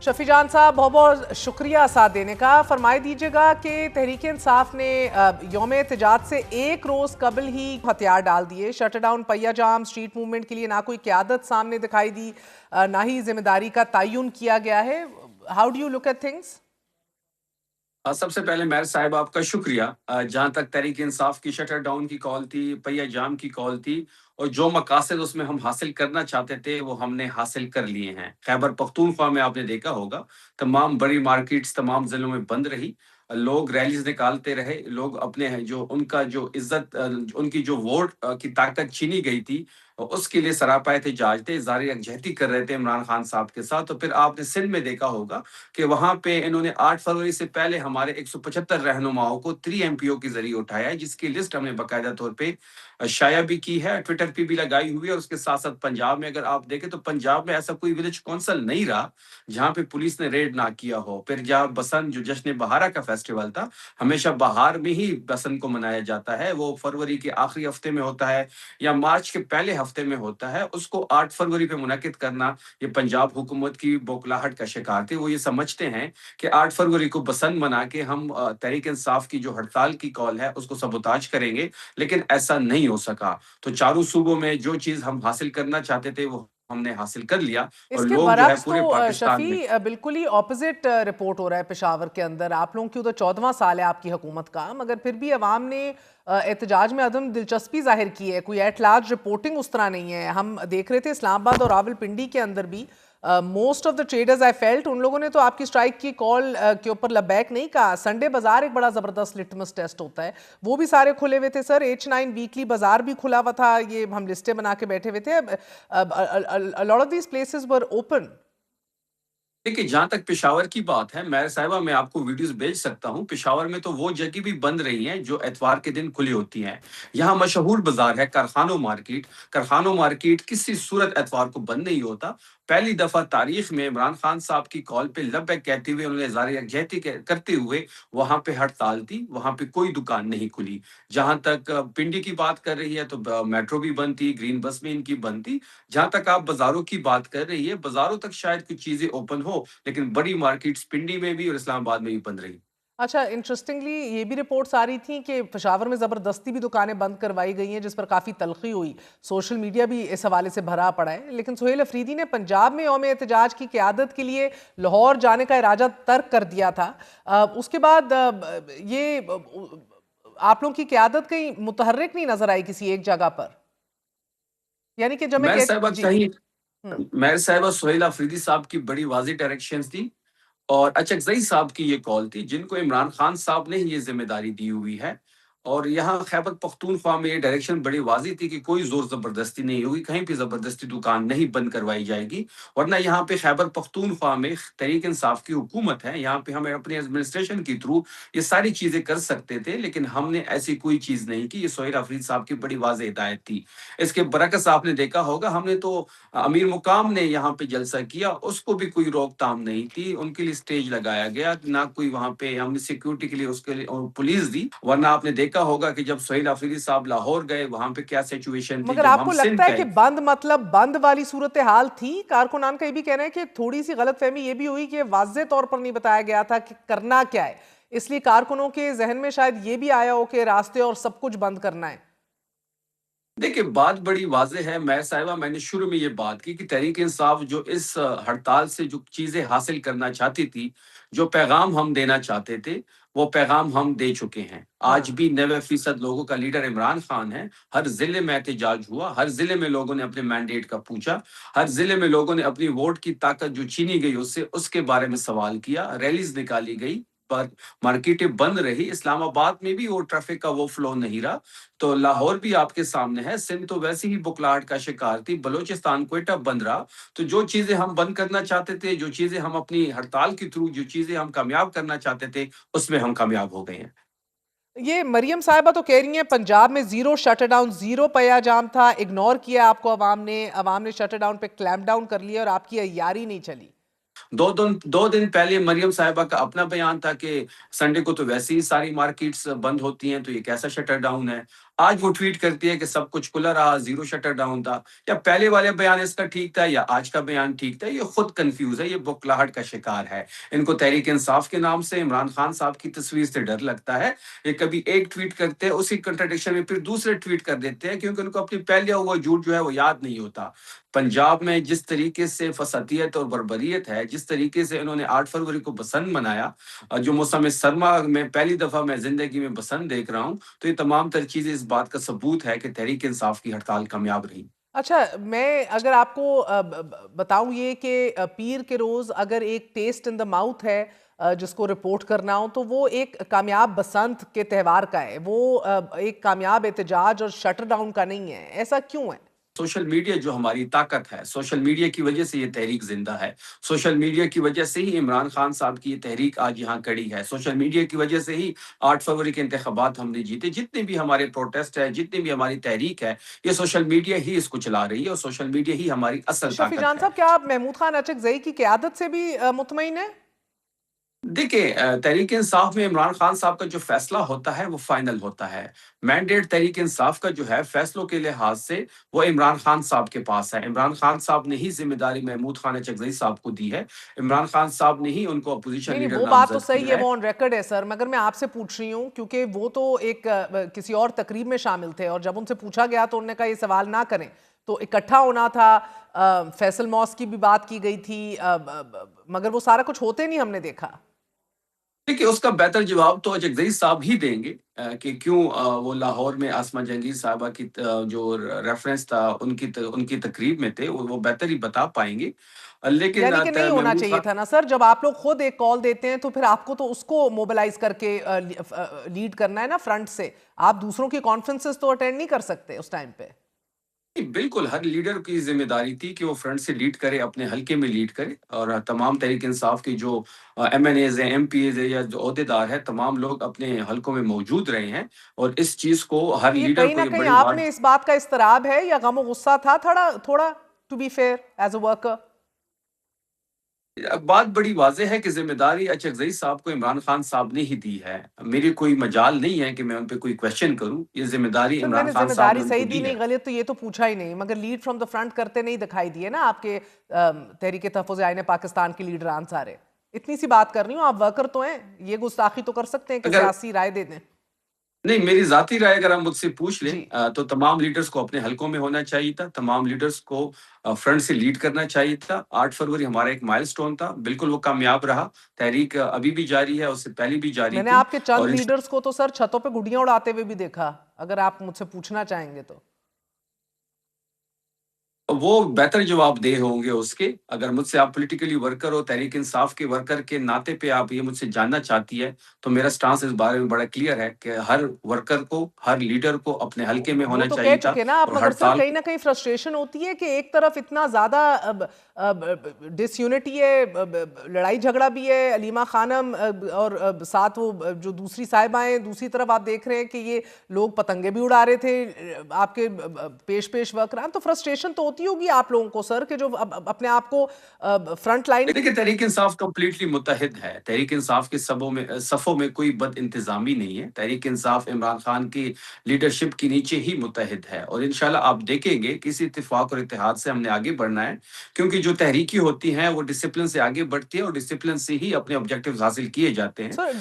शफी जान साहब, बहुत बहुत शुक्रिया साथ देने का। फरमाई दीजिएगा कि तहरीक इंसाफ ने यौम एहतजाज से एक रोज़ कबल ही हथियार डाल दिए। शटर डाउन, पहिया जाम, स्ट्रीट मूवमेंट के लिए ना कोई क़यादत सामने दिखाई दी, ना ही जिम्मेदारी का तयन किया गया है। How do you look at things? सबसे पहले मेयर साहिब आपका शुक्रिया। जहाँ तक तहरीक इंसाफ की शटर डाउन की कॉल थी, पहिया जाम की कॉल थी, और जो मकासद उसमें हम हासिल करना चाहते थे वो हमने हासिल कर लिए हैं। खैबर पख्तूनख्वा में आपने देखा होगा, तमाम बड़ी मार्केट्स तमाम जिलों में बंद रही। लोग रैलीज निकालते रहे, लोग अपने हैं जो उनका जो इज्जत उनकी जो वोट की ताकत छीनी गई थी, उसके लिए सरापा एहतजाज थे, इज़हार यकजहती कर रहे थे इमरान खान साहब के साथ। तो फिर आपने सिंध में देखा होगा कि वहां पे इन्होंने 8 फरवरी से पहले हमारे 175 रहनुमाओं को 3 एमपीओ के जरिए उठाया है, जिसकी लिस्ट हमने बाकायदा तौर पे शाया भी की है, ट्विटर पे भी लगाई हुई है। और उसके साथ साथ पंजाब में अगर आप देखें तो पंजाब में ऐसा कोई विलेज कौंसल नहीं रहा जहां पे पुलिस ने रेड ना किया हो। फिर जहाँ बसंत, जो जश्न बहारा का फेस्टिवल था, हमेशा बहार में ही बसंत को मनाया जाता है, वो फरवरी के आखिरी हफ्ते में होता है या मार्च के पहले हफ्ते में होता है, उसको 8 फरवरी पे मुनक्किद करना ये पंजाब हुकूमत की बौखलाहट का शिकार थे। वो ये समझते हैं कि 8 फरवरी को बसंत मना के हम तहरीक इंसाफ की जो हड़ताल की कॉल है उसको सबोताज करेंगे, लेकिन ऐसा नहीं हो सका। तो चारों सूबों में जो चीज हम हासिल करना चाहते थे वो हमने हासिल कर लिया, और इसके लोग जो है बरक्स तो पूरे पाकिस्तान में। शफी बिल्कुल ही ऑपोजिट रिपोर्ट हो रहा है पेशावर के अंदर। आप लोगों की उधर 14वां साल है आपकी हुकूमत का, मगर फिर भी अवाम ने एहतजाज में अदम दिलचस्पी जाहिर की है। कोई एट लार्ज रिपोर्टिंग उस तरह नहीं है। हम देख रहे थे इस्लामाबाद और रावलपिंडी के अंदर भी most of the traders I felt, उन लोगों ने तो आपकी स्ट्राइक की कॉल के ऊपर लबैक नहीं कहा। संडे बाजार एक बड़ा ज़बरदस्त लिटमस टेस्ट होता है, वो भी सारे खुले हुए थे सर। H9 वीकली बाजार भी खुला हुआ था, ये हम लिस्टें बना के बैठे हुए थे। Lot of these places were open. देखिए, जहां तक पेशावर की बात है, मैं साहिबा मैं आपको वीडियोस भेज सकता हूँ। पेशावर में तो वो जगह भी बंद रही हैं जो एतवार के दिन खुली होती हैं। यहाँ मशहूर बाजार है कारखानो मार्केट। कारखानो मार्केट किसी सूरत एतवार को बंद नहीं होता। पहली दफा तारीख में इमरान खान साहब की कॉल पे लब्बैक कहते हुए उन्होंने इज़हार यकजहती करते हुए वहां पे हड़ताल थी, वहां पे कोई दुकान नहीं खुली। जहां तक पिंडी की बात कर रही है तो मेट्रो भी बंद थी, ग्रीन बस में इनकी बंद थी। जहां तक आप बाजारों की बात कर रही है, बाजारों तक शायद कुछ चीजें ओपन हो, लेकिन बड़ी मार्केट्स पिंडी में भी और इस्लामाबाद में भी बंद रही। अच्छा, इंटरेस्टिंगली ये भी रिपोर्ट्स आ रही थी कि पेशावर में ज़बरदस्ती भी दुकानें बंद करवाई गई हैं, जिस पर काफ़ी तलखी हुई। सोशल मीडिया भी इस हवाले से भरा पड़ा है। लेकिन सुहेल अफरीदी ने पंजाब में यौम एहतजाज की क़यादत के लिए लाहौर जाने का इरादा तर्क कर दिया था। उसके बाद आप लोगों की क़यादत कहीं मुतहर्रिक नहीं नजर आई किसी एक जगह पर, यानी कि जब मैं मैं साहब जी। कहीं हम्म। मैं साहब सुहेल अफरीदी साहब की बड़ी वाज़ेह डायरेक्शंस थी, और अचकज़ई साहब की ये कॉल थी, जिनको इमरान खान साहब ने ये ज़िम्मेदारी दी हुई है। और यहाँ खैबर पख्तूनख्वा में ये डायरेक्शन बड़ी वाज़ेह थी कि कोई ज़ोर-ज़बरदस्ती नहीं होगी, कहीं पे ज़बरदस्ती दुकान नहीं बंद करवाई जाएगी। वरना यहाँ पे खैबर पख्तूनख्वा में तहरीक इंसाफ की हुकूमत है, यहाँ पे हम अपने एडमिनिस्ट्रेशन के थ्रू ये सारी चीज़ें कर सकते थे, लेकिन हमने ऐसी कोई चीज़ नहीं की। ये सोहेल अफरीद साहब की बड़ी वाज़ेह हिदायत थी। इसके बरअक्स आपने देखा होगा, हमने तो अमीर मुकाम ने यहाँ पे जलसा किया, उसको भी कोई रोकथाम नहीं थी, उनके लिए स्टेज लगाया गया ना, कोई वहाँ पे हमने सिक्योरिटी के लिए उसके लिए और पुलिस दी। वरना आपने देखा होगा कि जब सोहेल अफरीदी साहब लाहौर गए, वहाँ पे क्या सिचुएशन थी। मगर जब हम आपको लगता सिंध है कि गए, बंद मतलब बंद वाली सूरत हाल थी? कारकुनान का ये भी कहना है कि थोड़ी सी गलतफहमी ये भी हुई कि वाज़ेह तौर पर नहीं बताया गया था कि करना क्या है, इसलिए कारकुनों के जहन में शायद ये भी आया हो कि रास्ते और सब कुछ बंद करना है। देखिए, बात बड़ी वाज़ेह है मैं साहिबा, मैंने शुरू में ये बात की कि तहरीक इंसाफ जो इस हड़ताल से जो चीज़ें हासिल करना चाहती थी, जो पैगाम हम देना चाहते थे, वो पैगाम हम दे चुके हैं। आज हाँ। भी 90% लोगों का लीडर इमरान खान है। हर ज़िले में एहतजाज हुआ, हर ज़िले में लोगों ने अपने मैंडेट का पूछा, हर ज़िले में लोगों ने अपनी वोट की ताकत जो छीनी गई उससे उसके बारे में सवाल किया, रैलीज़ निकाली गई, पर मार्केटें बंद रही। इस्लामाबाद में भी वो ट्रैफ़िक का वो फ्लो नहीं रहा। तो लाहौर भी आपके सामने है, सिंध तो वैसे ही बुखलाहट का शिकार थी, बलूचिस्तान क्वेटा बंद रहा। तो जो चीजें हम बंद करना चाहते थे, जो चीजें हम अपनी हड़ताल के थ्रू, जो चीजें हम कामयाब करना चाहते थे, उसमें हम कामयाब हो गए हैं। ये मरियम साहिबा तो कह रही हैं पंजाब में जीरो शटर डाउन, जीरो पया जाम था, इग्नोर किया आपको अवाम ने शटर डाउन पे क्लैम्प डाउन कर लिया और आपकी अय्यारी नहीं चली। 2 दिन पहले मरियम साहिबा का अपना बयान था कि संडे को तो वैसे ही सारी मार्केट्स बंद होती हैं, तो ये कैसा शटर डाउन है। آج وہ ٹویٹ کرتی ہے کہ سب کچھ کھلا رہا، زیرو شٹر ڈاؤن تھا، یا پہلے والے بیان اس کا ٹھیک تھا یا آج کا بیان ٹھیک تھا. یہ خود کنفیوز ہے، یہ بکلاہٹ کا شکار ہے. ان کو تحریک انصاف کے نام سے عمران خان صاحب کی تصویر سے ڈر لگتا ہے. یہ کبھی ایک ٹویٹ کرتے ہیں، اسی کنٹرڈکشن میں پھر دوسرے ٹویٹ کر دیتے ہیں، کیونکہ ان کو اپنی پہلے ہوا جھوٹ جو ہے وہ یاد نہیں ہوتا. پنجاب میں جس طریقے سے فسادیت اور بربریت ہے، جس طریقے سے انہوں نے 8 فروری کو بسنت منایا، جو موسم سرما میں پہلی دفعہ میں زندگی میں بسنت دیکھ رہا ہوں، تو یہ تمام تر چیزیں اس بات کا ثبوت ہے کہ تحریک انصاف کی ہڑتال کامیاب رہی. اچھا، میں اگر آپ کو بتاؤں یہ کہ پیر کے روز اگر ایک ٹیسٹ ان دا ماؤتھ ہے جس کو رپورٹ کرنا ہو، تو وہ ایک کامیاب بسنت کے تہوار کا ہے، وہ ایک کامیاب احتجاج اور شٹر ڈاؤن کا نہیں ہے. ایسا کیوں ہے؟ سوشل میڈیا جو ہماری طاقت ہے، سوشل میڈیا کی وجہ سے یہ تحریک زندہ ہے. سوشل میڈیا کی وجہ سے ہی عمران خان صاحب کی یہ تحریک آج یہاں کڑی ہے. سوشل میڈیا کی وجہ سے ہی 8 فروری کے انتخابات ہم نے جیتے. جتنے بھی ہمارے پروٹیسٹ ہے، جتنی بھی ہماری تحریک ہے، یہ سوشل میڈیا ہی اس کو چلا رہی ہے، اور سوشل میڈیا ہی ہماری اصل شفیع طاقت جان ہے. صاحب، کیا آپ محمود خان اچکزئی کی قیادت سے بھی مطمئن ہیں؟ دیکھیں، تحریک انصاف میں عمران خان صاحب کا جو فیصلہ ہوتا ہے وہ فائنل ہوتا ہے. مینڈیٹ تحریک انصاف کا جو ہے فیصلوں کے لحاظ سے وہ عمران خان صاحب کے پاس ہے. عمران خان صاحب نے ہی ذمہ داری محمود خان اچکزئی صاحب کو دی ہے. عمران خان صاحب نے ہی ان کو اپوزیشن نہیں نہیں، لیڈر وہ بات تو نامزد صحیح کیا ہے، ہے. وہ آن ریکارڈ ہے سر، مگر میں آپ سے پوچھ رہی ہوں کیونکہ وہ تو ایک کسی اور تقریب میں شامل تھے، اور جب ان سے پوچھا گیا تو انہوں نے کہا یہ سوال نہ کریں. تو اکٹھا ہونا تھا، فیصل موس کی بھی بات کی گئی تھی، مگر وہ سارا کچھ ہوتے نہیں ہم نے دیکھا. دیکھیے، اس کا بہتر جواب تو اچکزئی صاحب ہی دیں گے کہ کیوں وہ لاہور میں آسمہ جہانگیر صاحبہ کی جو ریفرنس تھا ان کی تقریب میں تھے، وہ بہتر ہی بتا پائیں گے. لیکن یعنی کہ نہیں ہونا محمود چاہیے خان، تھا نا سر؟ جب آپ لوگ خود ایک کال دیتے ہیں تو پھر آپ کو تو اس کو موبلائز کر کے لیڈ کرنا ہے نا فرنٹ سے. آپ دوسروں کی کانفرنسز تو اٹینڈ نہیں کر سکتے اس ٹائم پہ. بالکل ہر لیڈر کی ذمہ داری تھی کہ وہ فرنٹ سے لیڈ کرے، اپنے حلقے میں لیڈ کرے. اور تمام تحریک انصاف کی جو ایم این ایز ہیں، ایم پی ایز ہیں، یا جو عہدیدار ہیں، تمام لوگ اپنے حلقوں میں موجود رہے ہیں. اور اس چیز کو ہر تو یہ لیڈر کہیں کو نہ یہ کہیں بڑی آپ بات. میں اس بات کا اضطراب ہے یا غم و غصہ تھا تھوڑا to be fair as a worker? بات بڑی واضح ہے کہ ذمہ داری اچکزئی صاحب کو عمران خان صاحب نے ہی دی ہے. میری کوئی مجال نہیں ہے کہ میں ان پہ کوئی کوشچن کروں. یہ ذمہ داری سر میں عمران نے خان ذمہ صاحب داری نے ان کو صحیح دی دی ہے. نہیں غلط تو یہ تو پوچھا ہی نہیں، مگر لیڈ فرام دا فرنٹ کرتے نہیں دکھائی دیے نا آپ کے تحریک تحفظ آئین پاکستان کے لیڈران سارے. اتنی سی بات کر رہی ہوں، آپ ورکر تو ہیں، یہ گستاخی تو کر سکتے ہیں کہ اگر سیاسی رائے دے دیں. نہیں، میری ذاتی رائے اگر آپ مجھ سے پوچھ لیں جی. تو تمام لیڈرز کو اپنے حلقوں میں ہونا چاہیے تھا. تمام لیڈرز کو فرنٹ سے لیڈ کرنا چاہیے تھا. 8 فروری ہمارا ایک مائل سٹون تھا، بالکل وہ کامیاب رہا. تحریک ابھی بھی جاری ہے، اس سے پہلے بھی جاری میں نے تھی. آپ کے اور چند لیڈرز کو تو سر چھتوں پہ گڈیاں اڑاتے ہوئے بھی دیکھا، اگر آپ مجھ سے پوچھنا چاہیں گے تو. وہ بہتر جواب دہ ہوں گے اس کے. اگر مجھ سے آپ پولیٹیکلی ورکر ہو، تحریک انصاف کے ورکر کے ناطے پہ آپ یہ مجھ سے جاننا چاہتی ہے، تو میرا سٹانس اس بارے میں بڑا کلیئر ہے کہ ہر ورکر کو، ہر لیڈر کو اپنے حلقے میں وہ ہونا تو کہہ چاہیے تھا. چکے نا آپ، اور مگر سر ہڑتال کہیں نہ کہیں فرسٹریشن ہوتی ہے کہ ایک طرف اتنا زیادہ ڈس یونٹی ہے، لڑائی جھگڑا بھی ہے، علیمہ خانم اور ساتھ وہ جو دوسری صاحبہ ہیں، دوسری طرف آپ دیکھ رہے ہیں کہ یہ لوگ پتنگے بھی اڑا رہے تھے آپ کے پیش ورکران. تو فرسٹریشن تو ہوتی ہوگی آپ لوگوں کو سر کہ جو اپنے آپ کو فرنٹ لائن. دیکھیں، تحریک انصاف کمپلیٹلی متحد ہے. تحریک انصاف کے صفوں میں کوئی بد انتظامی نہیں ہے. تحریک انصاف عمران خان کی لیڈرشپ کے نیچے ہی متحد ہے. اور انشاءاللہ آپ دیکھیں گے کسی اتفاق اور اتحاد سے ہم نے آگے بڑھنا ہے، کیونکہ جو تحریکی ہوتی ہیں وہ ڈسپلن سے آگے بڑھتی ہے، اور ڈسپلن سے ہی اپنے آبجیکٹیوز حاصل کیے جاتے ہیں. سر